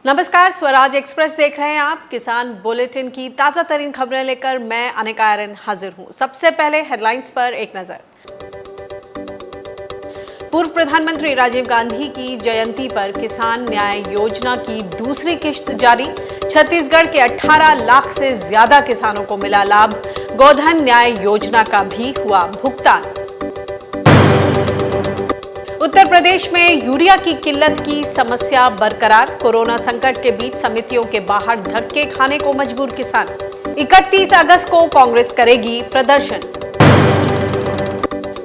नमस्कार, स्वराज एक्सप्रेस देख रहे हैं आप। किसान बुलेटिन की ताजा तरीन खबरें लेकर मैं अनिका आर्यन हाजिर हूं। सबसे पहले हेडलाइंस पर एक नजर। पूर्व प्रधानमंत्री राजीव गांधी की जयंती पर किसान न्याय योजना की दूसरी किश्त जारी। छत्तीसगढ़ के 18 लाख से ज्यादा किसानों को मिला लाभ। गोधन न्याय योजना का भी हुआ भुगतान। उत्तर प्रदेश में यूरिया की किल्लत की समस्या बरकरार। कोरोना संकट के बीच समितियों के बाहर धक्के खाने को मजबूर किसान। 31 अगस्त को कांग्रेस करेगी प्रदर्शन।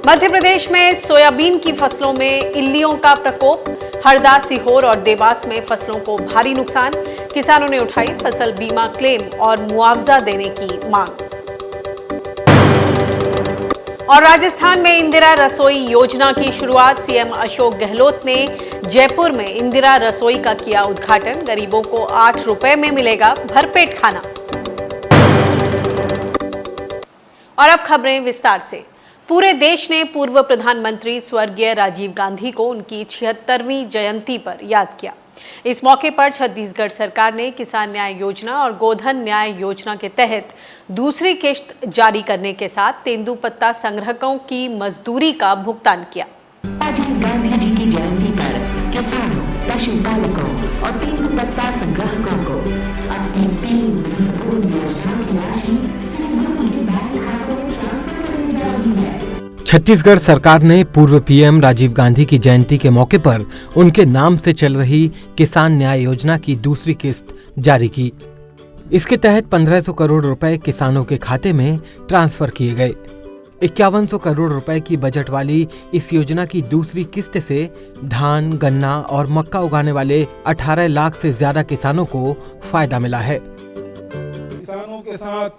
मध्य प्रदेश में सोयाबीन की फसलों में इल्लियों का प्रकोप। हरदा, सीहोर और देवास में फसलों को भारी नुकसान। किसानों ने उठाई फसल बीमा क्लेम और मुआवजा देने की मांग। और राजस्थान में इंदिरा रसोई योजना की शुरुआत। सीएम अशोक गहलोत ने जयपुर में इंदिरा रसोई का किया उद्घाटन। गरीबों को 8 रुपए में मिलेगा भरपेट खाना। और अब खबरें विस्तार से। पूरे देश ने पूर्व प्रधानमंत्री स्वर्गीय राजीव गांधी को उनकी 76वीं जयंती पर याद किया। इस मौके पर छत्तीसगढ़ सरकार ने किसान न्याय योजना और गोधन न्याय योजना के तहत दूसरी किश्त जारी करने के साथ तेंदुपत्ता संग्राहकों की मजदूरी का भुगतान किया। राजीव गांधी जी की जयंती पर किसानों, पशुपालकों और तेंदुपत्ता संग्राहकों को अपनी 3 महत्वपूर्ण योजनाओं की राशि छत्तीसगढ़ सरकार ने पूर्व पीएम राजीव गांधी की जयंती के मौके पर उनके नाम से चल रही किसान न्याय योजना की दूसरी किस्त जारी की। इसके तहत 1500 करोड़ रुपए किसानों के खाते में ट्रांसफर किए गए। 5100 करोड़ रुपए की बजट वाली इस योजना की दूसरी किस्त से धान, गन्ना और मक्का उगाने वाले 18 लाख से ज्यादा किसानों को फायदा मिला है। किसानों के साथ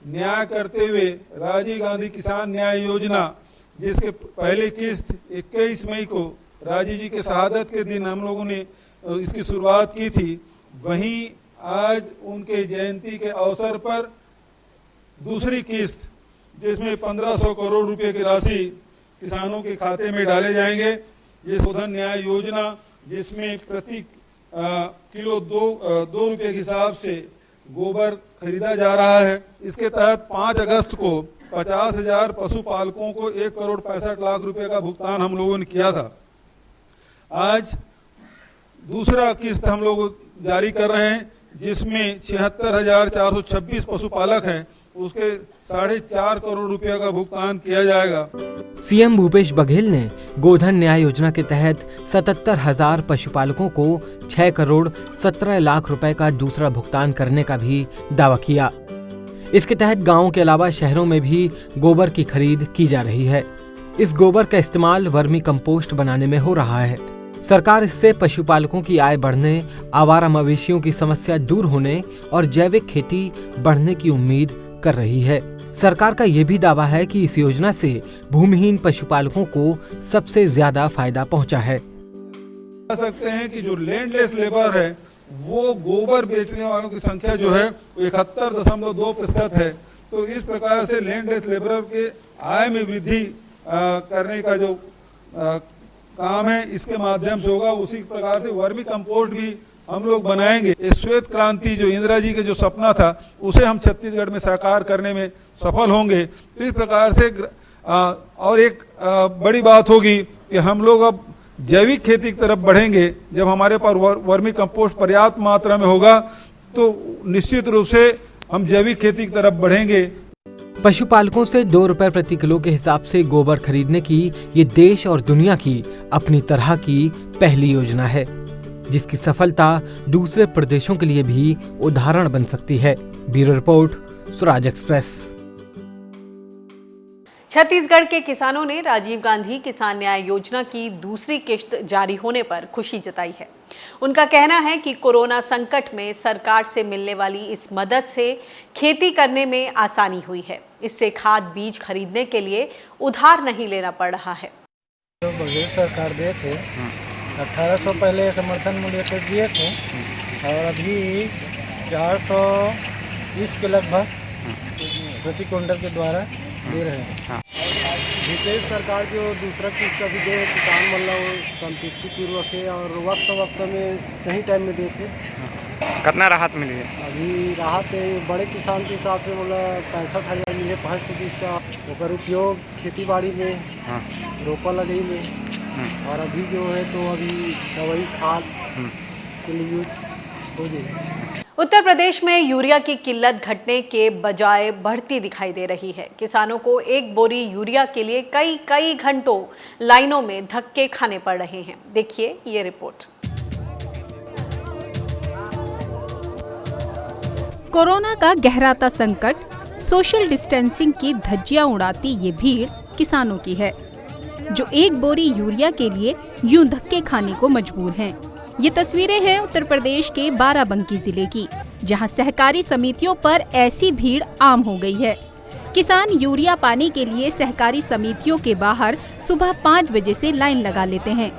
न्याय करते हुए राजीव गांधी किसान न्याय योजना, जिसके पहली किस्त 21 मई को राजीव जी के शहादत के दिन हम लोगों ने इसकी शुरुआत की थी, वहीं आज उनके जयंती के अवसर पर दूसरी किस्त, जिसमें 1500 करोड़ रुपए की राशि किसानों के खाते में डाले जाएंगे। ये गोधन न्याय योजना, जिसमें प्रति किलो 2 रुपए के हिसाब से गोबर खरीदा जा रहा है। इसके तहत 5 अगस्त को 50,000 पशुपालकों को 1,65,00,000 रुपए का भुगतान हम लोगों ने किया था। आज दूसरा किस्त हम लोग जारी कर रहे हैं, जिसमें 76,426 पशुपालक हैं, उसके 4.5 करोड़ रुपए का भुगतान किया जाएगा। सीएम भूपेश बघेल ने गोधन न्याय योजना के तहत 77,000 पशुपालकों को 6 करोड़ 17 लाख रुपए का दूसरा भुगतान करने का भी दावा किया। इसके तहत गांवों के अलावा शहरों में भी गोबर की खरीद की जा रही है। इस गोबर का इस्तेमाल वर्मी कंपोस्ट बनाने में हो रहा है। सरकार इससे पशुपालकों की आय बढ़ने, आवारा मवेशियों की समस्या दूर होने और जैविक खेती बढ़ने की उम्मीद कर रही है। सरकार का यह भी दावा है कि इस योजना से भूमिहीन पशुपालकों को सबसे ज्यादा फायदा पहुंचा है। कह सकते हैं कि जो लैंडलेस लेबर है, वो गोबर बेचने वालों की संख्या जो है 71.2% है। तो इस प्रकार से लैंडलेस लेबर के आय में वृद्धि करने का जो काम है, इसके माध्यम से होगा। उसी प्रकार से वर्मी कंपोस्ट भी हम लोग बनाएंगे। ये श्वेत क्रांति जो इंदिरा जी के जो सपना था, उसे हम छत्तीसगढ़ में साकार करने में सफल होंगे। तो इस प्रकार से और एक बड़ी बात होगी कि हम लोग अब जैविक खेती की तरफ बढ़ेंगे। जब हमारे पास वर्मी कंपोस्ट पर्याप्त मात्रा में होगा, तो निश्चित रूप से हम जैविक खेती की तरफ बढ़ेंगे। पशुपालकों से 2 रुपए प्रति किलो के हिसाब से गोबर खरीदने की ये देश और दुनिया की अपनी तरह की पहली योजना है, जिसकी सफलता दूसरे प्रदेशों के लिए भी उदाहरण बन सकती है। Bureau report, Swaraj express. Chhattisgarh के किसानों ने राजीव गांधी किसान न्याय योजना की दूसरी किश्त जारी होने पर खुशी जताई है। उनका कहना है कि कोरोना संकट में सरकार से मिलने वाली इस मदद से खेती करने में आसानी हुई है। इससे खाद बीज खरीदने के लिए उधार नहीं लेना पड़ रहा है। तो बघेल सरकार दिए थे 1800 पहले समर्थन मूल्य पे दिए थे और अभी 420 के लगभग प्रति क्विंटल के द्वारा दे रहे हैं। नीतीश सरकार जो दूसरा किस्त का भी दे किसान मतलब संतुष्टिपूर्वक है और वक्त में सही टाइम में देते। कितना राहत मिली है? अभी राहत है बड़े किसान के हिसाब से मतलब 65,000 मिले 5% का ओकर उपयोग खेती बाड़ी में रोपा लगई में और अभी जो है तो अभी दवाई खाद के लिए यूज हो जाएगी। उत्तर प्रदेश में यूरिया की किल्लत घटने के बजाय बढ़ती दिखाई दे रही है। किसानों को एक बोरी यूरिया के लिए कई घंटों लाइनों में धक्के खाने पड़ रहे हैं। देखिए ये रिपोर्ट। कोरोना का गहराता संकट, सोशल डिस्टेंसिंग की धज्जियां उड़ाती ये भीड़ किसानों की है, जो एक बोरी यूरिया के लिए यूं धक्के खाने को मजबूर हैं। ये तस्वीरें हैं उत्तर प्रदेश के बाराबंकी जिले की, जहां सहकारी समितियों पर ऐसी भीड़ आम हो गई है। किसान यूरिया पाने के लिए सहकारी समितियों के बाहर सुबह 5 बजे से लाइन लगा लेते हैं,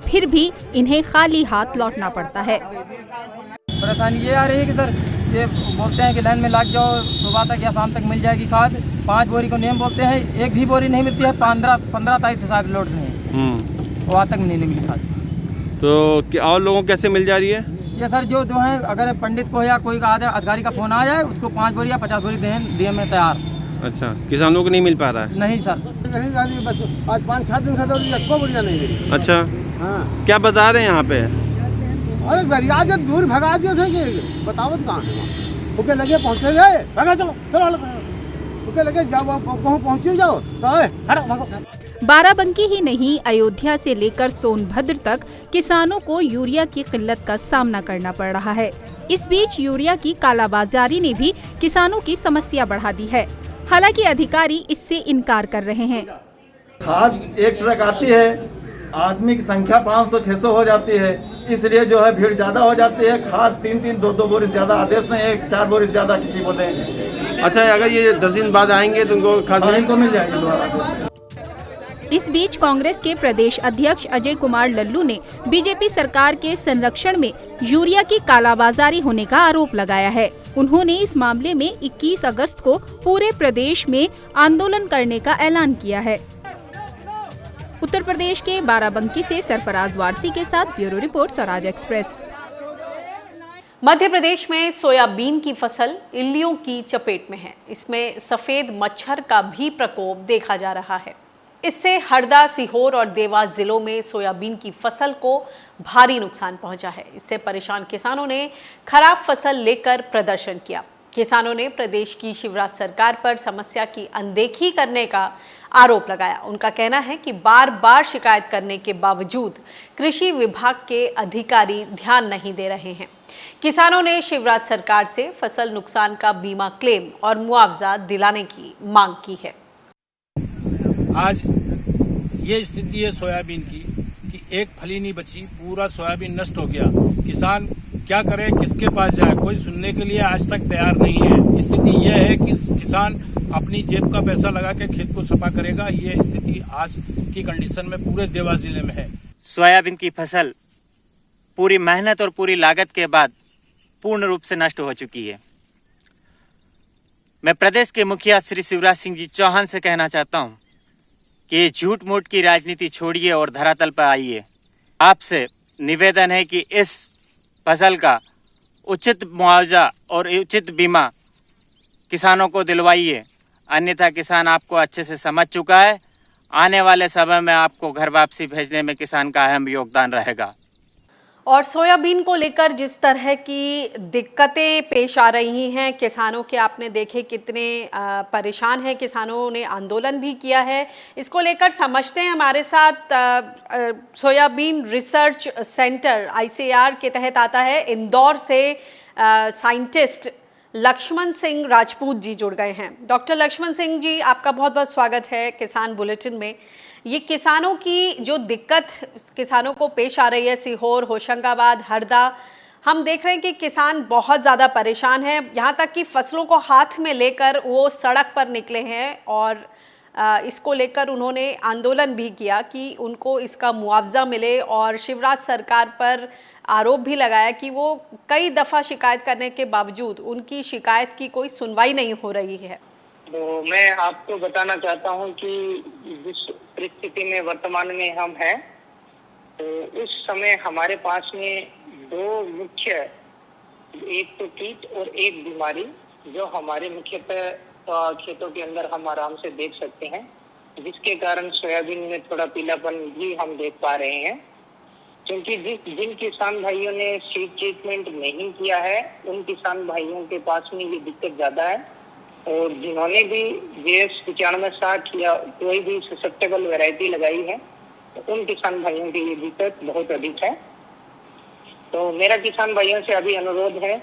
फिर भी इन्हें खाली हाथ लौटना पड़ता है। परेशानी ये आ रही है कि सर ये बोलते हैं कि लाइन में लग जाओ, सुबह तक या शाम तक मिल जाएगी खाद। 5 बोरी को नियम बोलते हैं, एक भी बोरी नहीं मिलती है। 15 तारीख से सारे लोड नहीं, वहाँ तक नहीं मिली खाद। तो और लोगों को कैसे मिल जा रही है? ये सर जो है अगर पंडित को या कोई अधिकारी का फोन आ जाए उसको 5 बोरी या 50 बोरी दिए में तैयार। अच्छा, किसानों को नहीं मिल पा रहा है? नहीं सर, आज 5-7 दिन से तो एक बोरिया नहीं मिली। अच्छा, हाँ क्या बता रहे हैं यहाँ पे? अरे गरिया जब दूर भगा दिए थे कि बताओ कहाँ है, ओके लगे पहुँचे गए भगा चलो ओके लगे जाओ पहुँचे जाओ तो बाराबंकी ही नहीं, अयोध्या से लेकर सोनभद्र तक किसानों को यूरिया की किल्लत का सामना करना पड़ रहा है। इस बीच यूरिया की कालाबाजारी ने भी किसानों की समस्या बढ़ा दी है। हालांकि अधिकारी इससे इनकार कर रहे हैं। खाद एक ट्रक आती है, आदमी की संख्या 500-600 हो जाती है, इसलिए जो है भीड़ ज्यादा हो जाती है। खाद 3-3, 2-2 बोरी ज्यादा आदेश नहीं है, 4 बोरी ज्यादा किसी को दें। अच्छा, अगर ये 10 दिन बाद आएंगे तो उनको खाद को मिल जाएगी दोबारा। इस बीच कांग्रेस के प्रदेश अध्यक्ष अजय कुमार लल्लू ने बीजेपी सरकार के संरक्षण में यूरिया की कालाबाजारी होने का आरोप लगाया है। उन्होंने इस मामले में 21 अगस्त को पूरे प्रदेश में आंदोलन करने का ऐलान किया है। उत्तर प्रदेश के बाराबंकी से सरफराज वारसी के साथ bureau report, Swaraj express. Madhya Pradesh में सोयाबीन की फसल इल्लियों की चपेट में है। इसमें सफेद मच्छर का भी प्रकोप देखा जा रहा है। इससे हरदा, सीहोर और देवास जिलों में सोयाबीन की फसल को भारी नुकसान पहुंचा है। इससे परेशान किसानों ने खराब फसल लेकर प्रदर्शन किया। किसानों ने प्रदेश की शिवराज सरकार पर समस्या की अनदेखी करने का आरोप लगाया। उनका कहना है कि बार-बार शिकायत करने के बावजूद कृषि विभाग के अधिकारी ध्यान नहीं दे रहे हैं। किसानों ने शिवराज सरकार से फसल नुकसान का बीमा क्लेम और मुआवजा दिलाने की मांग की है। आज ये स्थिति है सोयाबीन की कि एक फली नहीं बची, पूरा सोयाबीन नष्ट हो गया। किसान क्या करे, किसके पास जाए, कोई सुनने के लिए आज तक तैयार नहीं है। स्थिति यह है कि किसान अपनी जेब का पैसा लगा के खेत को सफा करेगा। ये स्थिति आज की कंडीशन में पूरे देवास जिले में है। सोयाबीन की फसल पूरी मेहनत और पूरी लागत के बाद पूर्ण रूप से नष्ट हो चुकी है। मैं प्रदेश के मुखिया श्री शिवराज सिंह जी चौहान से कहना चाहता हूं कि ये झूठ मूठ की राजनीति छोड़िए और धरातल पर आइए। आपसे निवेदन है कि इस फसल का उचित मुआवजा और उचित बीमा किसानों को दिलवाइए, अन्यथा किसान आपको अच्छे से समझ चुका है। आने वाले समय में आपको घर वापसी भेजने में किसान का अहम योगदान रहेगा। और सोयाबीन को लेकर जिस तरह की दिक्कतें पेश आ रही हैं किसानों के, आपने देखे कितने परेशान हैं। किसानों ने आंदोलन भी किया है। इसको लेकर समझते हैं हमारे साथ सोयाबीन रिसर्च सेंटर ICAR के तहत आता है इंदौर से साइंटिस्ट लक्ष्मण सिंह राजपूत जी जुड़ गए हैं। डॉक्टर लक्ष्मण सिंह जी, आपका बहुत बहुत स्वागत है किसान बुलेटिन में। ये किसानों की जो दिक्कत किसानों को पेश आ रही है, सीहोर, होशंगाबाद, हरदा, हम देख रहे हैं कि किसान बहुत ज़्यादा परेशान हैं। यहाँ तक कि फसलों को हाथ में लेकर वो सड़क पर निकले हैं और इसको लेकर उन्होंने आंदोलन भी किया कि उनको इसका मुआवजा मिले। और शिवराज सरकार पर आरोप भी लगाया कि वो कई दफ़ा शिकायत करने के बावजूद उनकी शिकायत की कोई सुनवाई नहीं हो रही है। तो मैं आपको बताना चाहता हूं कि जिस परिस्थिति में वर्तमान में हम हैं, तो उस समय हमारे पास में दो मुख्य, एक तो कीट और एक बीमारी, जो हमारे मुख्यतः खेतों के अंदर हम आराम से देख सकते हैं, जिसके कारण सोयाबीन में थोड़ा पीलापन भी हम देख पा रहे हैं। क्योंकि जिन किसान भाइयों ने सीड ट्रीटमेंट नहीं किया है, उन किसान भाइयों के पास में ये दिक्कत ज्यादा है, और जिन्होंने भी JS 9560 या कोई भी ससेप्टेबल वैरायटी लगाई है, तो उन किसान भाइयों की ये दिक्कत बहुत अधिक है। तो मेरा किसान भाइयों से अभी अनुरोध है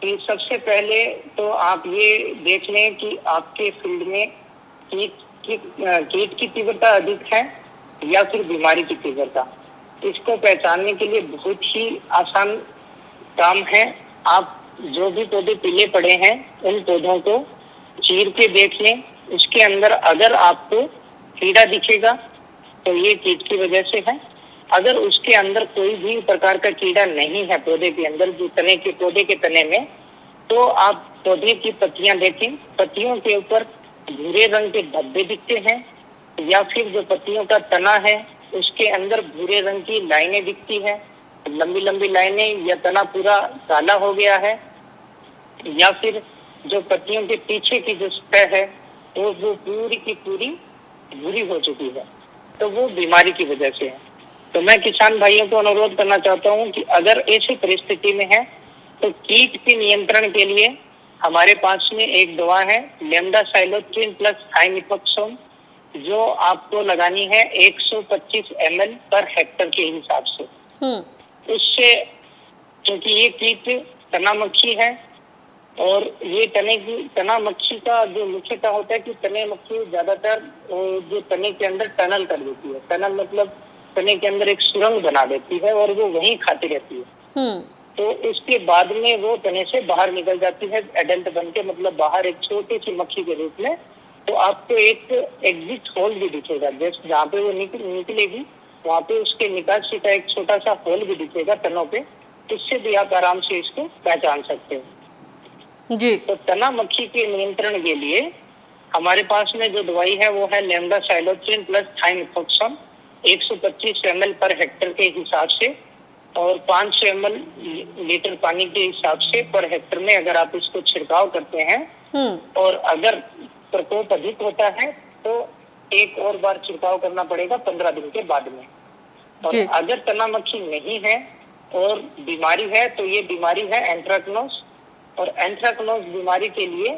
कि सबसे पहले तो आप ये देख लें कि आपके फील्ड में कीट की तीव्रता अधिक है या फिर बीमारी की तीव्रता। इसको पहचानने के लिए बहुत ही आसान काम है। आप जो भी पौधे पीले पड़े हैं, उन पौधों को चीर के देख लें। उसके अंदर अगर आपको कीड़ा दिखेगा तो ये कीट की वजह से है। अगर उसके अंदर कोई भी प्रकार का कीड़ा नहीं है पौधे के अंदर, जो पौधे के तने में, तो आप पौधे की पत्तियां देखें, पत्तियों के ऊपर भूरे रंग के धब्बे दिखते हैं, या फिर जो पत्तियों का तना है उसके अंदर भूरे रंग की लाइनें दिखती है, लंबी लंबी लाइनें, या तना पूरा काला हो गया है, या फिर जो पत्तियों के पीछे की जो सतह है वो पूरी की पूरी भूरी हो चुकी है, तो वो बीमारी की वजह से है। तो मैं किसान भाइयों को अनुरोध करना चाहता हूं कि अगर ऐसी परिस्थिति में है तो कीट के नियंत्रण के लिए हमारे पास में एक दवा है, लेम्डासाइलोट्रिन प्लस थाइमिथॉक्सोम, जो आपको लगानी है 125 ml पर हेक्टर के हिसाब से। उससे, क्योंकि ये कीट तना मक्खी है, और ये तना मक्खी का जो मुख्यतः होता है कि तने मक्खी ज्यादातर जो तने के अंदर टनल कर देती है। टनल मतलब तने के अंदर एक सुरंग बना देती है और वो वहीं खाती रहती है। तो इसके बाद में वो तने से बाहर निकल जाती है एडल्ट बन के, मतलब बाहर एक छोटी सी मक्खी के रूप में। तो आपको एक एग्जिट होल भी दिखेगा, जैसे जहाँ पे वो निकलेगी वहाँ पे उसके निकासी का एक छोटा सा होल भी दिखेगा तनों पे। इससे भी आप आराम से इसको पहचान सकते हो जी। तो तना मक्खी के नियंत्रण के लिए हमारे पास में जो दवाई है वो है लेम्डासाइलोट्रिन प्लस थाइमिथॉक्सोम 125 ml पर हेक्टर के हिसाब से, और 500 ml लीटर पानी के हिसाब से पर हेक्टर में अगर आप इसको छिड़काव करते हैं, और अगर प्रकोप अधिक होता है तो एक और बार छिड़काव करना पड़ेगा 15 दिन के बाद में। और अगर तना मक्खी नहीं है और बीमारी है, तो ये बीमारी है एंथ्रेक्नोज, और एंथ्रेक्नोज बीमारी के लिए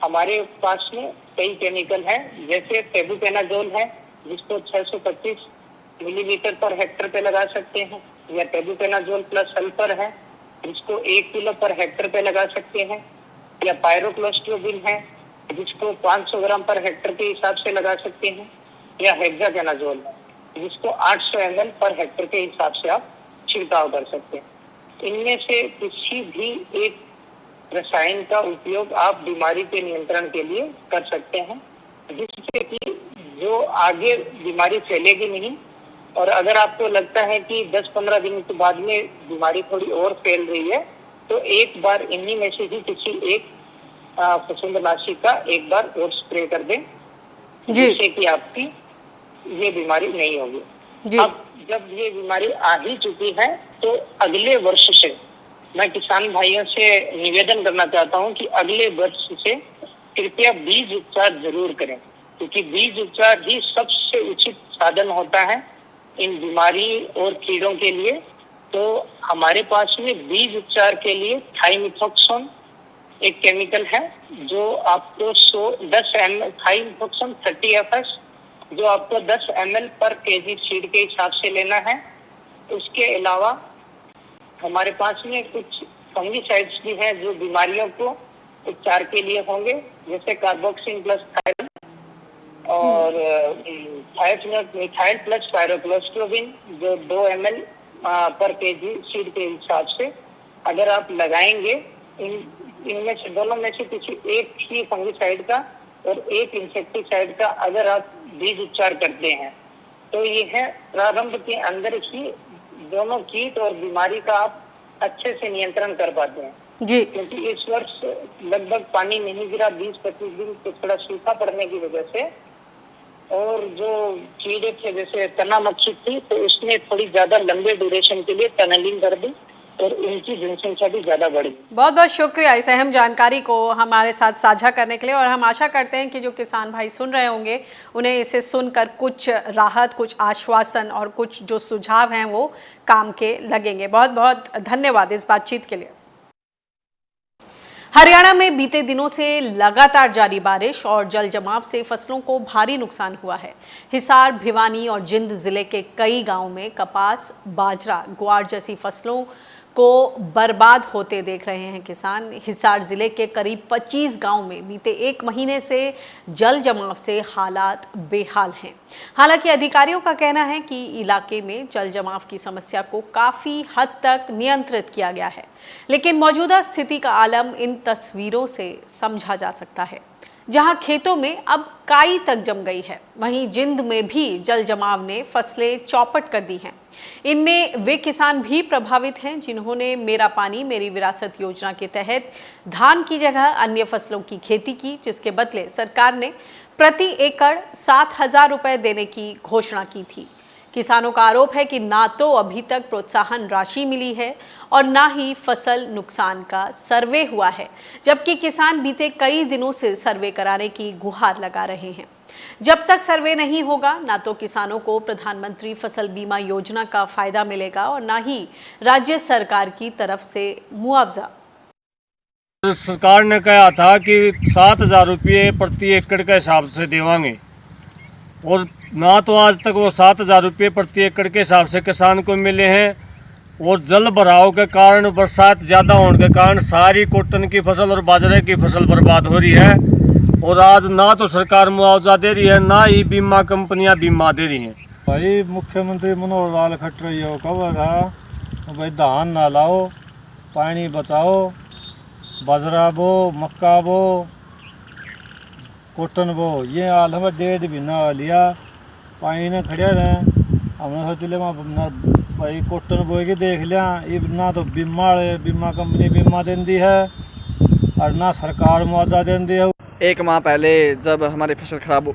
हमारे पास में कई केमिकल हैं, जैसे टेबुकेनाजोल है, जिसको 625 मिलीलीटर पर हेक्टर पे लगा सकते हैं, या टेबुकेनाजोल प्लस सल्फर है, जिसको 1 किलो पर हेक्टर पे लगा सकते हैं, या पायरोक्लोस्ट्रोबिन है, जिसको 500 ग्राम पर हेक्टर के हिसाब से लगा सकते हैं, या हेक्साकोनाजोल जिसको 800 ml पर हेक्टर के हिसाब से आप छिड़काव कर सकते हैं। इनमें से किसी भी एक रसायन का उपयोग आप बीमारी के नियंत्रण के लिए कर सकते हैं, जिससे कि जो आगे बीमारी फैलेगी नहीं। और अगर आपको लगता है कि 10-15 दिन के बाद में बीमारी थोड़ी और फैल रही है, तो एक बार इन्हीं में से ही किसी एक फफूंदनाशी का एक बार और स्प्रे कर दें, जिससे कि आपकी ये बीमारी नहीं होगी। अब जब ये बीमारी आ ही चुकी है, तो अगले वर्ष से मैं किसान भाइयों से निवेदन करना चाहता हूं कि अगले वर्ष से कृपया बीज उपचार जरूर करें, क्योंकि बीज उपचार ही सबसे उचित साधन होता है इन बीमारी और कीड़ों के लिए। तो हमारे पास में बीज उपचार के लिए थाइमिथॉक्सोम एक केमिकल है, जो आपको 10 ml थाइमिथॉक्सोम 30 FS, जो आपको 10 ml पर kg सीड के हिसाब से लेना है। उसके अलावा हमारे पास में कुछ फंगिसाइड्स भी हैं जो बीमारियों को उपचार के लिए होंगे, जैसे कार्बोक्सिन प्लस थायरन और मिथाइल प्लस पायरोक्लोस्ट्रोबिन, जो 2 ml पर kg सीड के हिसाब से अगर आप लगाएंगे, इनमें से दोनों में से किसी एक ही फंगिसाइड का और एक इंसेक्टिसाइड का अगर आप बीज उपचार करते हैं, तो ये है प्रारंभ के अंदर ही दोनों कीट और बीमारी का आप अच्छे से नियंत्रण कर पाते हैं। जी, क्योंकि इस वर्ष लगभग पानी नहीं गिरा 20-25 दिन, तो थोड़ा सूखा पड़ने की वजह से, और जो कीड़े थे जैसे तना मक्खी थी, तो उसने थोड़ी ज्यादा लंबे ड्यूरेशन के लिए टनलिंग कर दी और उनकी जनसंख्या भी ज्यादा बढ़ गई। बहुत बहुत शुक्रिया इस अहम जानकारी को हमारे साथ साझा करने के लिए, और हम आशा करते हैं कि जो किसान भाई सुन रहे होंगे उन्हें इसे सुनकर कुछ राहत, कुछ आश्वासन और कुछ जो सुझाव हैं वो काम के लगेंगे। बहुत बहुत धन्यवाद इस बातचीत के लिए। हरियाणा में बीते दिनों से लगातार जारी बारिश और जल जमाव से फसलों को भारी नुकसान हुआ है। हिसार, भिवानी और जिंद जिले के कई गांवों में कपास, बाजरा, ग्वार जैसी फसलों को बर्बाद होते देख रहे हैं किसान। हिसार जिले के करीब 25 गांव में बीते 1 महीने से जल जमाव से हालात बेहाल हैं। हालांकि अधिकारियों का कहना है कि इलाके में जल जमाव की समस्या को काफी हद तक नियंत्रित किया गया है, लेकिन मौजूदा स्थिति का आलम इन तस्वीरों से समझा जा सकता है, जहां खेतों में अब काई तक जम गई है। वहीं जिंद में भी जल जमाव ने फसलें चौपट कर दी हैं। इनमें वे किसान भी प्रभावित हैं जिन्होंने मेरा पानी मेरी विरासत योजना के तहत धान की जगह अन्य फसलों की खेती की, जिसके बदले सरकार ने प्रति एकड़ 7,000 रुपए देने की घोषणा की थी। किसानों का आरोप है कि ना तो अभी तक प्रोत्साहन राशि मिली है और ना ही फसल नुकसान का सर्वे हुआ है, जबकि किसान बीते कई दिनों से सर्वे कराने की गुहार लगा रहे हैं। जब तक सर्वे नहीं होगा, ना तो किसानों को प्रधानमंत्री फसल बीमा योजना का फायदा मिलेगा और ना ही राज्य सरकार की तरफ से मुआवजा। सरकार ने कहा था कि 7,000 रुपये प्रति एकड़ के हिसाब से देवांगे, और ना तो आज तक वो 7,000 रुपये प्रति एकड़ के हिसाब से किसान को मिले हैं। और जल भराव के कारण, बरसात ज़्यादा होने के कारण सारी कॉटन की फसल और बाजरे की फसल बर्बाद हो रही है। और आज ना तो सरकार मुआवजा दे रही है, ना ही बीमा कंपनियां बीमा दे रही हैं। भाई मुख्यमंत्री मनोहर लाल खट्टर ये कहा था भाई धान ना लाओ, पानी बचाओ, बाजरा बो, मक्का बो, कॉटन बो। ये हाल हमें 1.5 महीना लिया, पानी ने खड़े रहे। हमने सोच लिया भाई कॉटन बोएगी देख लिया, ना तो बीमा कंपनी बीमा देती है और ना सरकार मुआवजा देती है। 1 माह पहले जब हमारी फसल खराब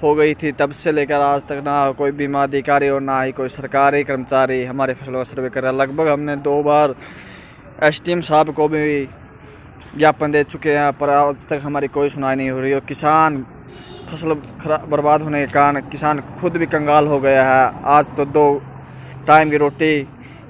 हो गई थी, तब से लेकर आज तक ना कोई बीमा अधिकारी और ना ही कोई सरकारी कर्मचारी हमारी फसलों का सर्वे कर रहा। लगभग हमने 2 बार एसडीएम साहब को भी ज्ञापन दे चुके हैं, पर आज तक हमारी कोई सुनाई नहीं हो रही। और किसान फसल खराब बर्बाद होने के कारण किसान खुद भी कंगाल हो गया है। आज तो 2 टाइम की रोटी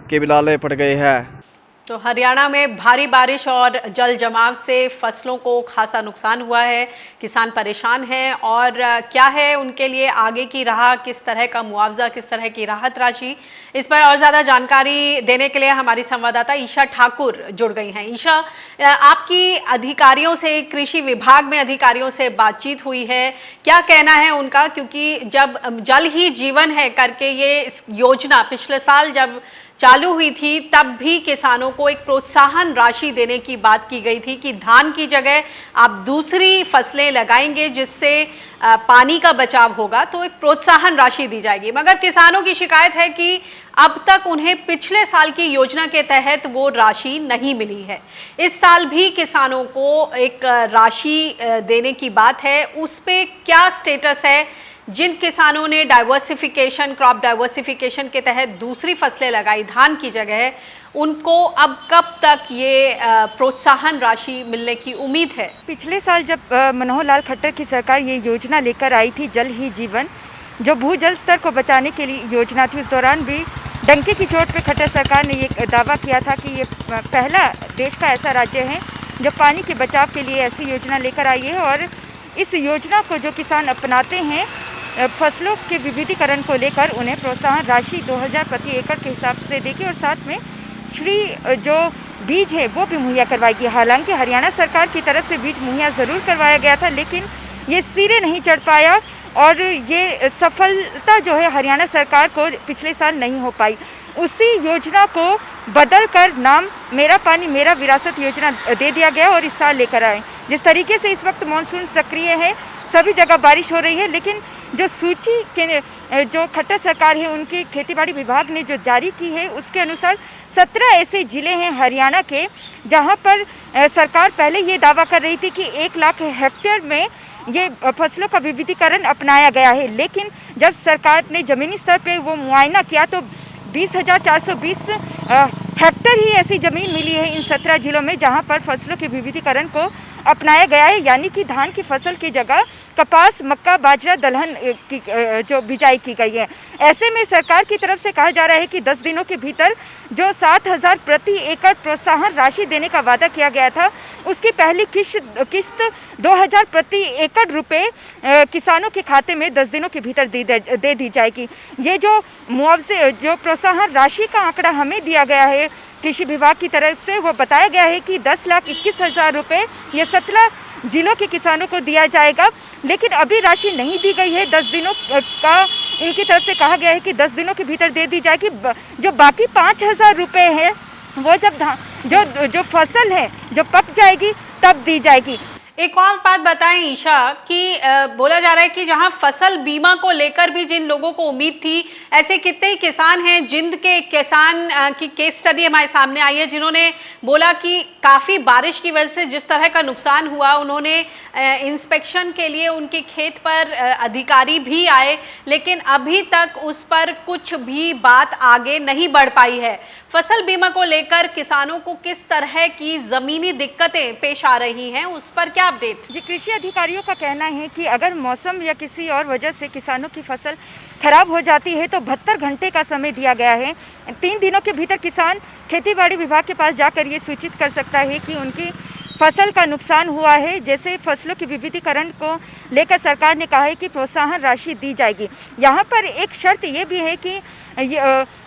के भी लाले पड़ गए हैं। तो हरियाणा में भारी बारिश और जल जमाव से फसलों को खासा नुकसान हुआ है, किसान परेशान हैं। और क्या है उनके लिए आगे की राह, किस तरह का मुआवजा, किस तरह की राहत राशि, इस पर और ज़्यादा जानकारी देने के लिए हमारी संवाददाता ईशा ठाकुर जुड़ गई हैं। ईशा, आपकी अधिकारियों से, कृषि विभाग में अधिकारियों से बातचीत हुई है, क्या कहना है उनका? क्योंकि जब जल ही जीवन है करके ये योजना पिछले साल जब चालू हुई थी, तब भी किसानों को एक प्रोत्साहन राशि देने की बात की गई थी कि धान की जगह आप दूसरी फसलें लगाएंगे जिससे पानी का बचाव होगा, तो एक प्रोत्साहन राशि दी जाएगी। मगर किसानों की शिकायत है कि अब तक उन्हें पिछले साल की योजना के तहत वो राशि नहीं मिली है। इस साल भी किसानों को एक राशि देने की बात है, उस पे क्या स्टेटस है? जिन किसानों ने डाइवर्सिफिकेशन, क्रॉप डाइवर्सिफिकेशन के तहत दूसरी फसलें लगाई धान की जगह, उनको अब कब तक ये प्रोत्साहन राशि मिलने की उम्मीद है? पिछले साल जब मनोहर लाल खट्टर की सरकार ये योजना लेकर आई थी, जल ही जीवन, जो भूजल स्तर को बचाने के लिए योजना थी, उस दौरान भी डंके की चोट पे खट्टर सरकार ने ये दावा किया था कि ये पहला देश का ऐसा राज्य है जो पानी के बचाव के लिए ऐसी योजना लेकर आई है। और इस योजना को जो किसान अपनाते हैं, फसलों के विविधीकरण को लेकर उन्हें प्रोत्साहन राशि 2,000 प्रति एकड़ के हिसाब से देगी और साथ में फ्री जो बीज है वो भी मुहैया करवाएगी। हालांकि हरियाणा सरकार की तरफ से बीज मुहैया ज़रूर करवाया गया था, लेकिन ये सिरे नहीं चढ़ पाया और ये सफलता जो है हरियाणा सरकार को पिछले साल नहीं हो पाई। उसी योजना को बदल कर नाम मेरा पानी मेरा विरासत योजना दे दिया गया और इस साल लेकर आए। जिस तरीके से इस वक्त मानसून सक्रिय है, सभी जगह बारिश हो रही है, लेकिन जो सूची के जो खट्टर सरकार है उनके खेतीबाड़ी विभाग ने जो जारी की है उसके अनुसार 17 ऐसे ज़िले हैं हरियाणा के जहां पर सरकार पहले ये दावा कर रही थी कि 1 लाख हेक्टेयर में ये फसलों का विविधीकरण अपनाया गया है, लेकिन जब सरकार ने ज़मीनी स्तर पे वो मुआयना किया तो 20,420 हेक्टेयर ही ऐसी ज़मीन मिली है इन 17 जिलों में जहां पर फसलों के विविधीकरण को अपनाया गया है, यानी कि धान की फसल की जगह कपास, मक्का, बाजरा, दलहन की जो बिजाई की गई है। ऐसे में सरकार की तरफ से कहा जा रहा है कि 10 दिनों के भीतर जो 7,000 प्रति एकड़ प्रोत्साहन राशि देने का वादा किया गया था उसकी पहली किस्त 2,000 प्रति एकड़ रुपए किसानों के खाते में 10 दिनों के भीतर दे दी जाएगी। ये जो मुआवजे जो प्रोत्साहन राशि का आंकड़ा हमें दिया गया है कृषि विभाग की तरफ से, वो बताया गया है कि 10,21,000 रुपये ये 17 जिलों के किसानों को दिया जाएगा, लेकिन अभी राशि नहीं दी गई है। 10 दिनों का इनकी तरफ से कहा गया है कि 10 दिनों के भीतर दे दी जाएगी। जो बाकी 5,000 रुपये है वो जब जो फसल है जो पक जाएगी तब दी जाएगी। एक और बात बताएं ईशा कि बोला जा रहा है कि जहां फसल बीमा को लेकर भी जिन लोगों को उम्मीद थी, ऐसे कितने ही किसान हैं जिंद के किसान की केस स्टडी हमारे सामने आई है जिन्होंने बोला कि काफ़ी बारिश की वजह से जिस तरह का नुकसान हुआ, उन्होंने इंस्पेक्शन के लिए उनके खेत पर अधिकारी भी आए, लेकिन अभी तक उस पर कुछ भी बात आगे नहीं बढ़ पाई है। फसल बीमा को लेकर किसानों को किस तरह की ज़मीनी दिक्कतें पेश आ रही हैं, उस पर क्या अपडेट? जी, कृषि अधिकारियों का कहना है कि अगर मौसम या किसी और वजह से किसानों की फसल खराब हो जाती है तो 72 घंटे का समय दिया गया है। 3 दिनों के भीतर किसान खेतीबाड़ी विभाग के पास जाकर ये सूचित कर सकता है कि उनकी फसल का नुकसान हुआ है। जैसे फसलों के विविधीकरण को लेकर सरकार ने कहा है कि प्रोत्साहन राशि दी जाएगी। यहाँ पर एक शर्त ये भी है कि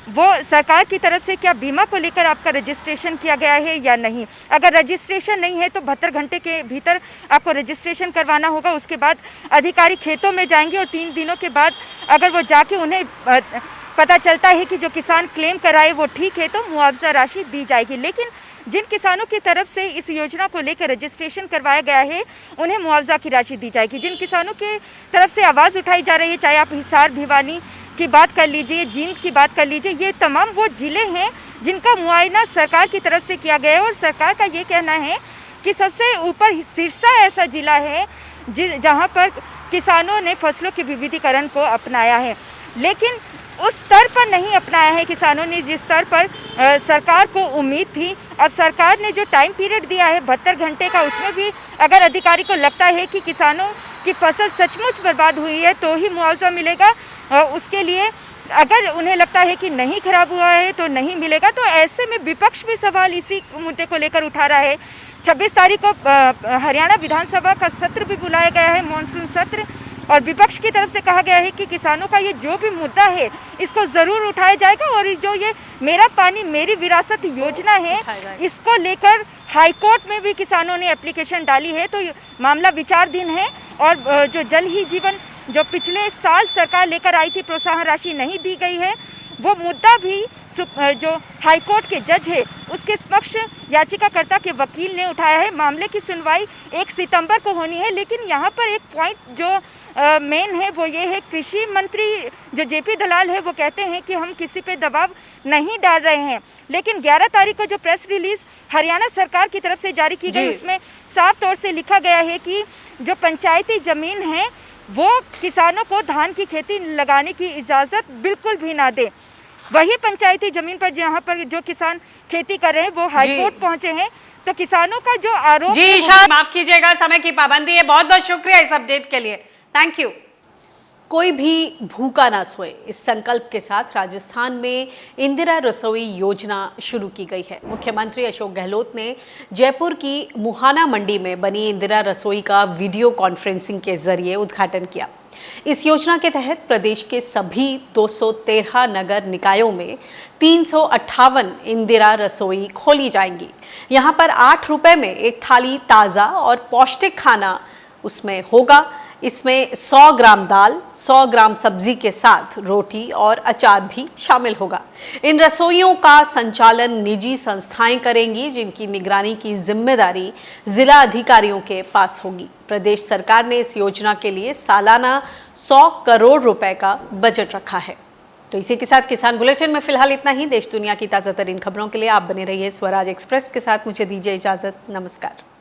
वो सरकार की तरफ से क्या बीमा को लेकर आपका रजिस्ट्रेशन किया गया है या नहीं। अगर रजिस्ट्रेशन नहीं है तो 72 घंटे के भीतर आपको रजिस्ट्रेशन करवाना होगा। उसके बाद अधिकारी खेतों में जाएंगे और 3 दिनों के बाद अगर वो जाके उन्हें पता चलता है कि जो किसान क्लेम कराए वो ठीक है तो मुआवजा राशि दी जाएगी। लेकिन जिन किसानों की तरफ से इस योजना को लेकर रजिस्ट्रेशन करवाया गया है उन्हें मुआवजा की राशि दी जाएगी। जिन किसानों के तरफ से आवाज़ उठाई जा रही है, चाहे आप हिसार, भिवानी की बात कर लीजिए, जींद की बात कर लीजिए, ये तमाम वो जिले हैं जिनका मुआयना सरकार की तरफ से किया गया है। और सरकार का ये कहना है कि सबसे ऊपर सिरसा ऐसा जिला है जहाँ पर किसानों ने फसलों के विविधीकरण को अपनाया है, लेकिन उस स्तर पर नहीं अपनाया है किसानों ने जिस स्तर पर सरकार को उम्मीद थी। अब सरकार ने जो टाइम पीरियड दिया है 72 घंटे का, उसमें भी अगर अधिकारी को लगता है कि किसानों की फसल सचमुच बर्बाद हुई है तो ही मुआवजा मिलेगा, उसके लिए अगर उन्हें लगता है कि नहीं खराब हुआ है तो नहीं मिलेगा। तो ऐसे में विपक्ष भी सवाल इसी मुद्दे को लेकर उठा रहा है। 26 तारीख को हरियाणा विधानसभा का सत्र भी बुलाया गया है, मानसून सत्र, और विपक्ष की तरफ से कहा गया है कि किसानों का ये जो भी मुद्दा है इसको ज़रूर उठाया जाएगा। और जो ये मेरा पानी मेरी विरासत योजना है इसको लेकर हाईकोर्ट में भी किसानों ने एप्लीकेशन डाली है, तो मामला विचाराधीन है। और जो जल ही जीवन जो पिछले साल सरकार लेकर आई थी, प्रोत्साहन राशि नहीं दी गई है, वो मुद्दा भी जो हाईकोर्ट के जज है उसके समक्ष याचिकाकर्ता के वकील ने उठाया है। मामले की सुनवाई 1 सितंबर को होनी है, लेकिन यहाँ पर एक पॉइंट जो मेन है वो ये है, कृषि मंत्री जो जेपी दलाल है वो कहते हैं कि हम किसी पे दबाव नहीं डाल रहे हैं, लेकिन 11 तारीख को जो प्रेस रिलीज हरियाणा सरकार की तरफ से जारी की गई उसमें साफ तौर से लिखा गया है कि जो पंचायती जमीन है वो किसानों को धान की खेती लगाने की इजाज़त बिल्कुल भी ना दे। वही पंचायती जमीन पर जहाँ पर जो किसान खेती कर रहे हैं वो हाईकोर्ट पहुंचे हैं, तो किसानों का जो आरोप जी माफ कीजिएगा, समय की पाबंदी है। बहुत बहुत शुक्रिया इस अपडेट के लिए, थैंक यू। कोई भी भूखा ना सोए, इस संकल्प के साथ राजस्थान में इंदिरा रसोई योजना शुरू की गई है। मुख्यमंत्री अशोक गहलोत ने जयपुर की मुहाना मंडी में बनी इंदिरा रसोई का वीडियो कॉन्फ्रेंसिंग के जरिए उद्घाटन किया। इस योजना के तहत प्रदेश के सभी 213 नगर निकायों में 358 इंदिरा रसोई खोली जाएंगी। यहाँ पर 8 रुपए में एक थाली ताज़ा और पौष्टिक खाना उसमें होगा। इसमें 100 ग्राम दाल, 100 ग्राम सब्जी के साथ रोटी और अचार भी शामिल होगा। इन रसोइयों का संचालन निजी संस्थाएं करेंगी, जिनकी निगरानी की जिम्मेदारी जिला अधिकारियों के पास होगी। प्रदेश सरकार ने इस योजना के लिए सालाना 100 करोड़ रुपए का बजट रखा है। तो इसी के साथ किसान बुलेटिन में फिलहाल इतना ही। देश दुनिया की ताजा तरीन खबरों के लिए आप बने रहिए स्वराज एक्सप्रेस के साथ। मुझे दीजिए इजाजत। नमस्कार।